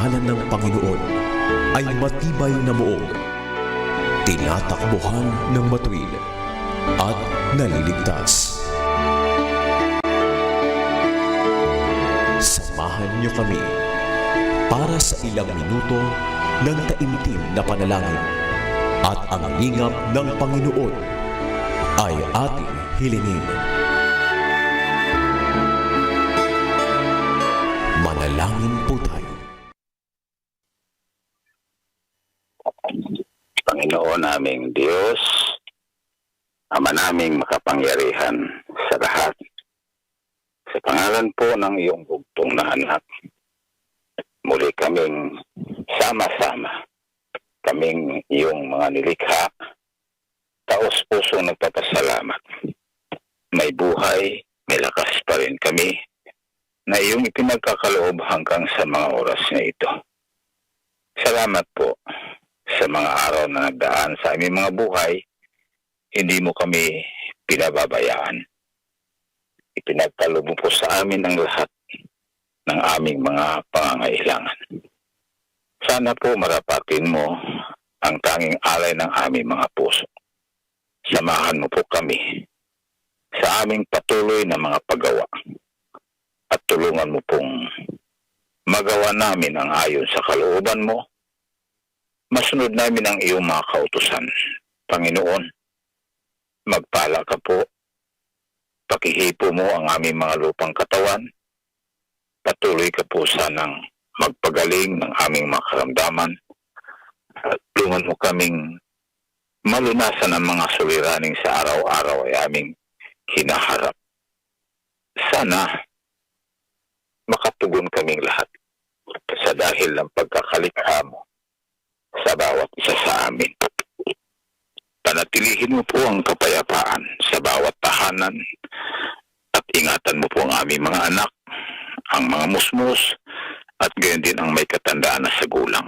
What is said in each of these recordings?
ngalan ng Panginoon ay matibay na muog, tinatakbuhan ng matuwid at naliligtas. Samahan niyo kami para sa ilang minuto ng taimtim na panalangin at ang lingap ng Panginoon ay ating hilingin. Manalangin po tayo. Panginoon naming Diyos, Ama naming makapangyarihan sa lahat, sa pangalan po ng iyong bugtong na anak, muli kaming sama-sama, kaming iyong mga nilikha, taos-puso nagpapasalamat. May buhay, may lakas pa rin kami na iyong ipinagkakaloob hanggang sa mga oras na ito. Salamat po sa mga araw na nagdaan sa aming mga buhay, hindi mo kami pinababayaan. Ipinagkaloob mo po sa amin ang lahat ng aming mga pangangailangan. Sana po marapatin mo ang tanging alay ng aming mga puso. Samahan mo po kami sa aming patuloy na mga paggawa at tulungan mo pong magawa namin ang ayon sa kalooban mo. Masunod namin ang iyong mga kautusan. Panginoon, magpala ka po. Pakihipo mo ang aming mga lupang katawan. Patuloy ka po sanang magpagaling ng aming mga karamdaman. At tulungan mo kaming malunasan ang mga suliraning sa araw-araw ay aming hinaharap. Sana makatugon kaming lahat sa dahil ng pagkakalikha mo sa bawat isa sa amin. Panatilihin mo po ang kapayapaan sa bawat tahanan at ingatan mo po ang aming mga anak, ang mga musmus at gayon din ang may katandaan na sa gulang.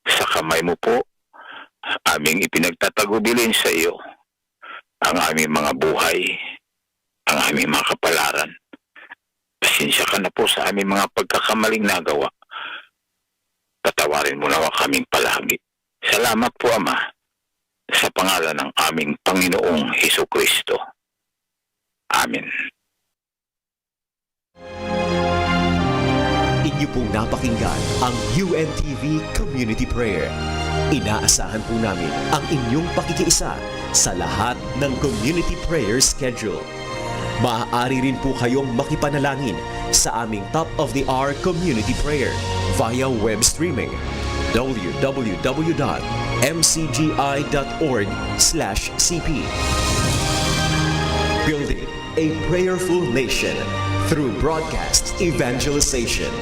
Sa kamay mo po, aming ipinagtatagubilin sa iyo ang aming mga buhay, ang aming mga kapalaran. Pasensya ka na po sa aming mga pagkakamaling nagawa. Patawarin mo nawa kaming palagi. Salamat po, Ama, sa pangalan ng aming Panginoong Hesukristo. Amen. Inyo pong napakinggan ang UNTV Community Prayer. Inaasahan po namin ang inyong pakikiisa sa lahat ng community prayer schedule. Maaari rin po kayong makipanalangin sa aming top-of-the-hour community prayer via web streaming www.mcgi.org/cp. Building a prayerful nation through broadcast evangelization.